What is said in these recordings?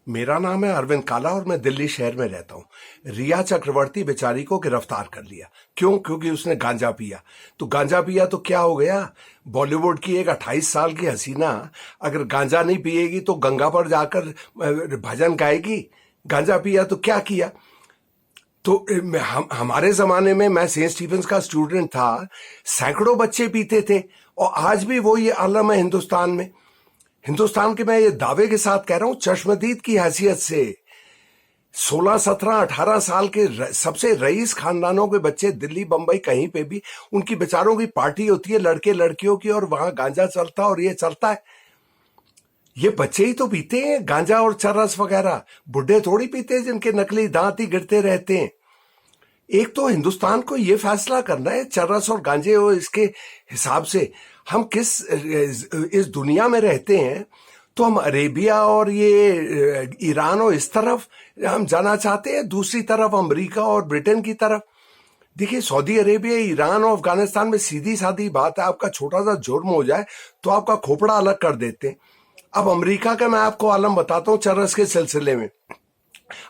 मेरा नाम है अरविंद काला और मैं दिल्ली शहर में रहता हूँ। रिया चक्रवर्ती बेचारी को गिरफ्तार कर लिया। क्यों? क्योंकि उसने गांजा पिया। तो गांजा पिया तो क्या हो गया? बॉलीवुड की एक 28 साल की हसीना अगर गांजा नहीं पिएगी तो गंगा पर जाकर भजन गाएगी। गांजा पिया तो क्या किया? तो हमारे जमाने में मैं सेंट स्टीफेंस का स्टूडेंट था, सैकड़ों बच्चे पीते थे और आज भी वो ये आलम है हिंदुस्तान में। हिंदुस्तान के मैं ये दावे के साथ कह रहा हूं, चश्मदीद की हैसियत से 16, 17, 18 साल के सबसे रईस खानदानों के बच्चे दिल्ली, बंबई, कहीं पे भी उनकी बेचारों की पार्टी होती है लड़के लड़कियों की, और वहां गांजा चलता है और ये चलता है। ये बच्चे ही तो पीते हैं गांजा और चरस वगैरह, बुढ़े थोड़ी पीते हैं जिनके नकली दांत ही गिरते रहते हैं। एक तो हिंदुस्तान को ये फैसला करना है चरस और गांजे और इसके हिसाब से हम किस इस दुनिया में रहते हैं। तो हम अरेबिया और ये ईरान और इस तरफ हम जाना चाहते हैं, दूसरी तरफ अमेरिका और ब्रिटेन की तरफ। देखिए, सऊदी अरेबिया, ईरान और अफगानिस्तान में सीधी सादी बात है, आपका छोटा सा जुर्म हो जाए तो आपका खोपड़ा अलग कर देते हैं। अब अमेरिका का मैं आपको आलम बताता हूँ चरस के सिलसिले में।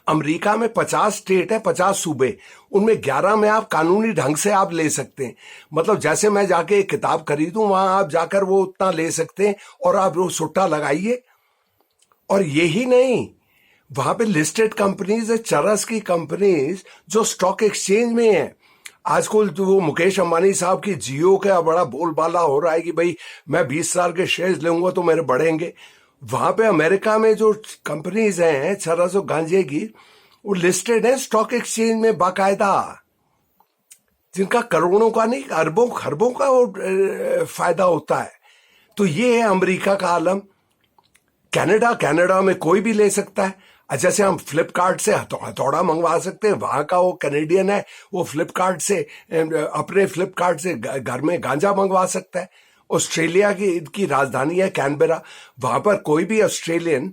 अमेरिका में 50 स्टेट है, 50 सूबे, उनमें 11 में आप कानूनी ढंग से आप ले सकते हैं। मतलब जैसे मैं जाके एक किताब खरीदूं, वहां आप जाकर वो उतना ले सकते हैं और आप वो सुट्टा लगाइए। और यही नहीं, वहां पे लिस्टेड कंपनीज है, चरस की कंपनीज जो स्टॉक एक्सचेंज में है। आजकल तो वो मुकेश अंबानी साहब की जियो का बड़ा बोलबाला हो रहा है कि भाई मैं 20 साल के शेयर्स लूंगा तो मेरे बढ़ेंगे। वहां पे अमेरिका में जो कंपनीज हैं चरस और गांजे की, वो लिस्टेड है स्टॉक एक्सचेंज में बाकायदा, जिनका करोड़ों का नहीं अरबों खरबों का वो फायदा होता है। तो ये है अमेरिका का आलम। कनाडा में कोई भी ले सकता है। जैसे हम फ्लिपकार्ट से हथौड़ा मंगवा सकते हैं, वहां का वो कैनेडियन है, वो फ्लिपकार्ट से अपने फ्लिपकार्ट से घर में गांजा मंगवा सकता है। ऑस्ट्रेलिया की राजधानी है कैनबेरा, वहां पर कोई भी ऑस्ट्रेलियन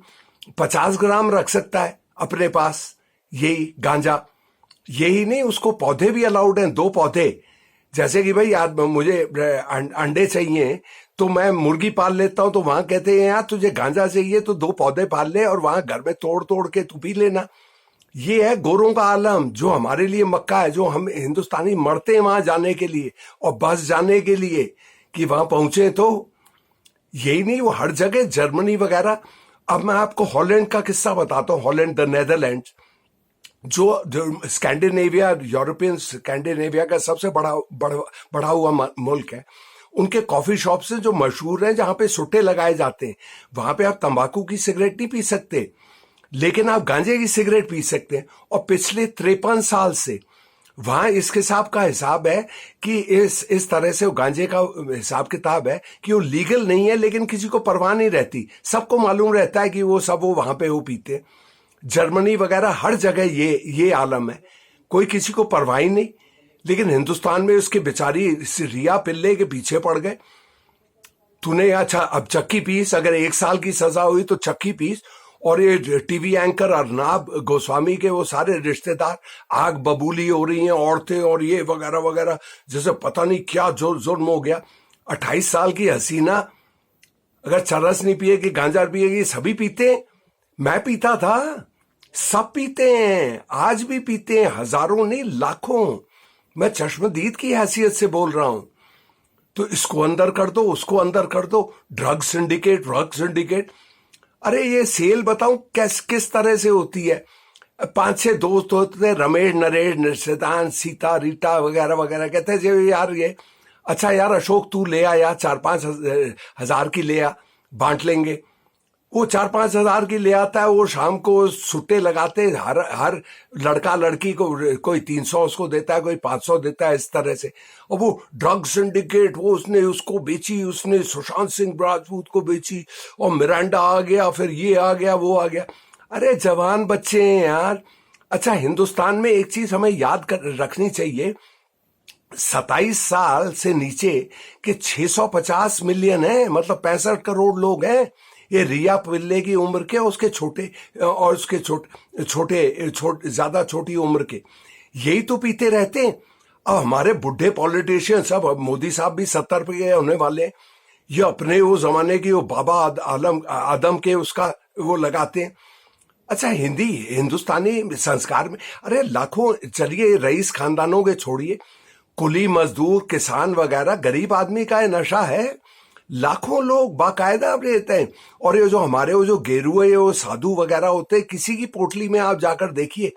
50 ग्राम रख सकता है अपने पास यही गांजा। यही नहीं, उसको पौधे भी अलाउड हैं, 2 पौधे। जैसे कि भाई यार मुझे अंडे चाहिए तो मैं मुर्गी पाल लेता हूं, तो वहां कहते हैं यार तुझे गांजा चाहिए तो 2 पौधे पाल ले और वहां घर में तोड़ तोड़ के तू पी लेना। ये है गोरों का आलम, जो हमारे लिए मक्का है, जो हम हिंदुस्तानी मरते हैं वहां जाने के लिए और बस जाने के लिए कि वहां पहुंचे। तो यही नहीं, वो हर जगह जर्मनी वगैरह। अब मैं आपको हॉलैंड का किस्सा बताता हूँ। हॉलैंड, द नेदरलैंड, जो स्कैंडिनेविया, यूरोपियन स्कैंडिनेविया का सबसे बढ़ा हुआ मुल्क है। उनके कॉफी शॉप से जो मशहूर हैं, जहां पे सुट्टे लगाए जाते हैं, वहां पे आप तंबाकू की सिगरेट नहीं पी सकते, लेकिन आप गांजे की सिगरेट पी सकते हैं। और पिछले 53 साल से वहां इस हिसाब है कि इस तरह से गांजे का हिसाब किताब है कि वो लीगल नहीं है, लेकिन किसी को परवाह नहीं रहती। सबको मालूम रहता है कि वो वहां पे वो पीते। जर्मनी वगैरह हर जगह ये आलम है, कोई किसी को परवाह ही नहीं। लेकिन हिंदुस्तान में उसके बेचारी रिया पिल्ले के पीछे पड़ गए। तूने अच्छा अब चक्की पीस, अगर 1 साल की सजा हुई तो चक्की पीस। और ये टीवी एंकर अर्नाब गोस्वामी के वो सारे रिश्तेदार आग बबूली हो रही हैं, औरतें और ये वगैरह वगैरह, जैसे पता नहीं क्या जुर्म हो गया। 28 साल की हसीना अगर चरस नहीं पिएगी, गांजा पिएगी, सभी पीते हैं। मैं पीता था, सब पीते हैं, आज भी पीते हैं, हजारों नहीं लाखों। मैं चश्मदीद की हैसियत से बोल रहा हूं। तो इसको अंदर कर दो, उसको अंदर कर दो, ड्रग सिंडिकेट। अरे ये सेल बताऊं किस तरह से होती है। 5-6 दोस्त होते थे, रमेश, नरेश, निशितान, सीता, रीटा वगैरह वगैरह, कहते थे यार ये अच्छा यार अशोक तू ले आ यार, 4-5 हजार की ले आ, बांट लेंगे। वो 4-5 हजार की ले आता है, वो शाम को सुट्टे लगाते, हर लड़का लड़की को कोई 300 उसको देता है, कोई 500 देता है, इस तरह से। और वो ड्रग सिंडिकेट, वो उसने उसको बेची, उसने सुशांत सिंह राजपूत को बेची, और मिरांडा आ गया, फिर ये आ गया, वो आ गया। अरे जवान बच्चे हैं यार। अच्छा, हिंदुस्तान में एक चीज हमें याद रखनी चाहिए, 27 साल से नीचे के 650 मिलियन है, मतलब 65 करोड़ लोग हैं। ये रिया पिल्ले की उम्र के, उसके छोटे और उसके ज्यादा छोटी उम्र के, यही तो पीते रहते हैं। अब हमारे बुढ़े पॉलिटिशियंस, अब मोदी साहब भी 70 पे होने वाले हैं, ये अपने वो जमाने की वो बाबा आदम के उसका वो लगाते हैं। अच्छा, हिंदी हिंदुस्तानी संस्कार में, अरे लाखों, चलिए रईस खानदानों के छोड़िए, कुली मजदूर किसान वगैरह गरीब आदमी का ये नशा है। लाखों लोग बाकायदा रहते हैं। और ये जो हमारे वो जो गेरुए वो साधु वगैरह होते हैं, किसी की पोटली में आप जाकर देखिए,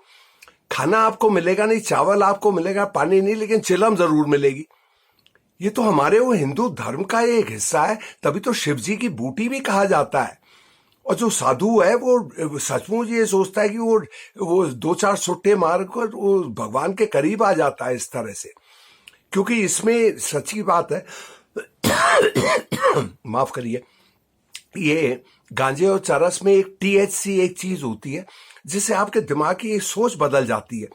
खाना आपको मिलेगा नहीं, चावल आपको मिलेगा, पानी नहीं, लेकिन चिलम जरूर मिलेगी। ये तो हमारे वो हिंदू धर्म का एक हिस्सा है। तभी तो शिव जी की बूटी भी कहा जाता है। और जो साधु है वो सचमुच ये सोचता है कि वो दो चार सुट्टे मार कर वो भगवान के करीब आ जाता है इस तरह से। क्योंकि इसमें सच्ची बात है, माफ करिए, ये गांजे और चरस में एक THC एक चीज होती है जिससे आपके दिमाग की एक सोच बदल जाती है।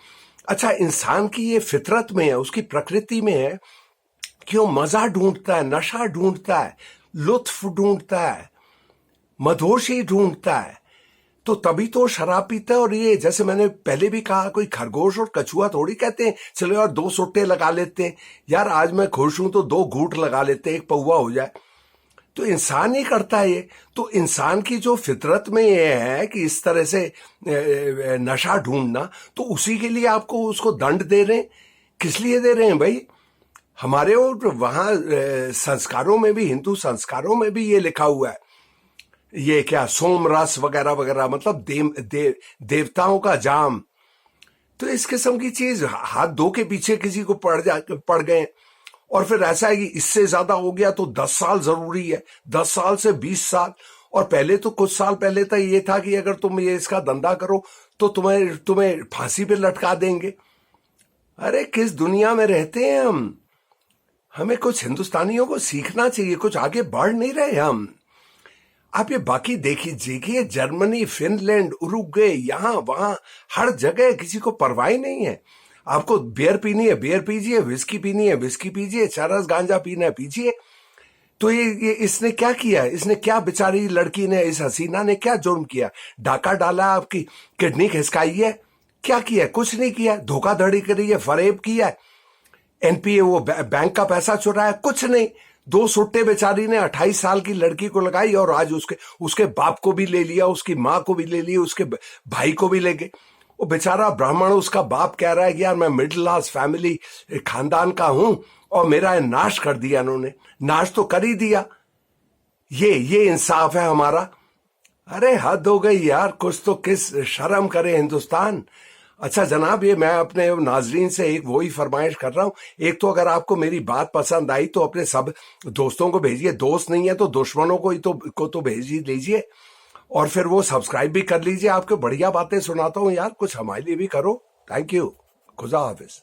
अच्छा, इंसान की ये फितरत में है, उसकी प्रकृति में है कि वो मजा ढूंढता है, नशा ढूंढता है, लुत्फ ढूंढता है, मधोशी ढूंढता है। तो तभी तो शराब पीता है। और ये जैसे मैंने पहले भी कहा, कोई खरगोश और कछुआ थोड़ी कहते हैं चलो यार 2 सुट्टे लगा लेते हैं, यार आज मैं खुश हूं तो 2 घूंट लगा लेते हैं, एक पौवा हो जाए। तो इंसान ही करता है ये। तो इंसान की जो फितरत में ये है कि इस तरह से नशा ढूंढना, तो उसी के लिए आपको उसको दंड दे रहे हैं। किस लिए दे रहे हैं भाई? हमारे और वहां संस्कारों में भी, हिंदू संस्कारों में भी ये लिखा हुआ है, ये क्या सोम रस वगैरह वगैरह, मतलब देवताओं का जाम। तो इस किस्म की चीज हाथ धो के पीछे किसी को पड़ गए। और फिर ऐसा है कि इससे ज्यादा हो गया तो 10 साल जरूरी है, 10 साल से 20 साल। और पहले तो कुछ साल पहले तक ये था कि अगर तुम ये इसका धंधा करो तो तुम्हें फांसी पे लटका देंगे। अरे किस दुनिया में रहते हैं हम? हमें कुछ हिंदुस्तानियों को सीखना चाहिए, कुछ आगे बढ़ नहीं रहे हम। आप ये बाकी देखिए, जर्मनी, फिनलैंड, उरुग्वे, यहां वहां हर जगह किसी को परवाह नहीं है। आपको बियर पीनी है बियर पीजिए, विस्की पीनी है विस्की पीजिए, चरस गांजा पीना है पीजिए। तो ये इसने क्या किया? इसने क्या, बेचारी लड़की ने, इस हसीना ने क्या जुर्म किया? डाका डाला, आपकी किडनी खिसकाई है? क्या किया? कुछ नहीं किया। धोखाधड़ी करी है, फरेब किया है, NPA वो बैंक का पैसा चुराया, कुछ नहीं। 2 सुट्टे बेचारी ने 28 साल की लड़की को लगाई और आज उसके बाप को भी ले लिया, उसकी माँ को भी ले लिया, उसके भाई को भी ले गए। वो बेचारा ब्राह्मण, उसका बाप कह रहा है कि यार मैं मिडिल क्लास फैमिली खानदान का हूं और मेरा नाश कर दिया इन्होंने। नाश तो कर ही दिया। ये इंसाफ है हमारा? अरे हद हो गई यार, कुछ तो किस शर्म करे हिंदुस्तान। अच्छा जनाब, ये मैं अपने नाजरीन से एक वही फरमाइश कर रहा हूं, एक तो अगर आपको मेरी बात पसंद आई तो अपने सब दोस्तों को भेजिए, दोस्त नहीं है तो दुश्मनों को तो भेज ही लीजिए। और फिर वो सब्सक्राइब भी कर लीजिए। आपको बढ़िया बातें सुनाता हूं यार, कुछ हमारे लिए भी करो। Thank you. खुदा हाफिज।